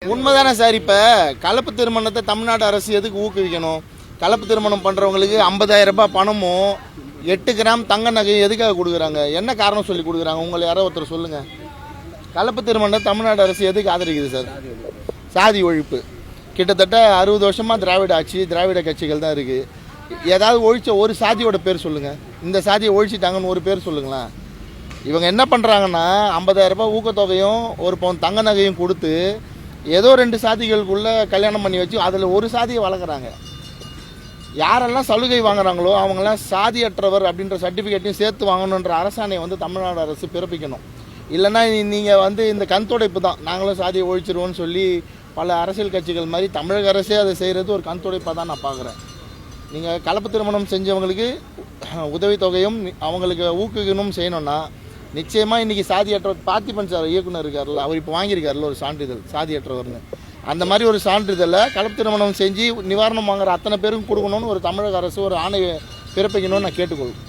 உண்மைதானே சார். இப்போ கலப்பு திருமணத்தை தமிழ்நாடு அரசு எதுக்கு ஊக்குவிக்கணும்? கலப்பு திருமணம் பண்ணுறவங்களுக்கு 50,000 ரூபாய் பணமும் 8 கிராம் தங்க நகையும் எதுக்காக கொடுக்குறாங்க? என்ன காரணம் சொல்லி கொடுக்குறாங்க? உங்களை யாரோ ஒருத்தர் சொல்லுங்கள். கலப்பு திருமணத்தை தமிழ்நாடு அரசு எதுக்கு ஆதரிக்குது சார்? சாதி ஒழிப்பு. கிட்டத்தட்ட 60 வருஷமாக திராவிட ஆட்சி, திராவிட கட்சிகள் தான் இருக்குது. ஏதாவது ஒழிச்ச ஒரு சாதியோட பேர் சொல்லுங்கள். இந்த சாதியை ஒழிச்சிட்டாங்கன்னு ஒரு பேர் சொல்லுங்களேன். இவங்க என்ன பண்ணுறாங்கன்னா 50,000 ரூபாய் ஊக்கத்தொகையும் ஒரு பவுன் தங்க நகையும் கொடுத்து ஏதோ 2 சாதிகளுக்குள்ளே கல்யாணம் பண்ணி வச்சு அதில் ஒரு சாதியை வளர்க்குறாங்க. யாரெல்லாம் சலுகை வாங்குறாங்களோ அவங்களாம் சாதியற்றவர் அப்படின்ற சர்டிஃபிகேட்டையும் சேர்த்து வாங்கணுன்ற அரசாணையை தமிழ்நாடு அரசு பிறப்பிக்கணும். இல்லைன்னா நீங்கள் இந்த கண்துடைப்பு தான், நாங்களும் சாதியை ஒழிச்சிருவோன்னு சொல்லி பல அரசியல் கட்சிகள் மாதிரி தமிழக அரசே அதை செய்கிறது ஒரு கண்துடைப்பாக தான் நான் பார்க்குறேன். நீங்கள் கலப்பு திருமணம் செஞ்சவங்களுக்கு உதவித்தொகையும் அவங்களுக்கு ஊக்குவிக்கணும் செய்யணும்னா நிச்சயமாக இன்றைக்கி சாதியற்றவர் பார்த்திபன் சார் இயக்குனர் இருக்கார்ல, அவர் இப்போ வாங்கியிருக்காருல ஒரு சான்றிதழ் சாதியற்றவர்னு. அந்த மாதிரி ஒரு சான்றிதழை கலப்பு திருமணம் செஞ்சு நிவாரணம் வாங்குற அத்தனை பேருக்கும் கொடுக்கணும்னு ஒரு தமிழக அரசு ஒரு ஆணை பிறப்பிக்கணும்னு நான் கேட்டுக்கொள்கிறேன்.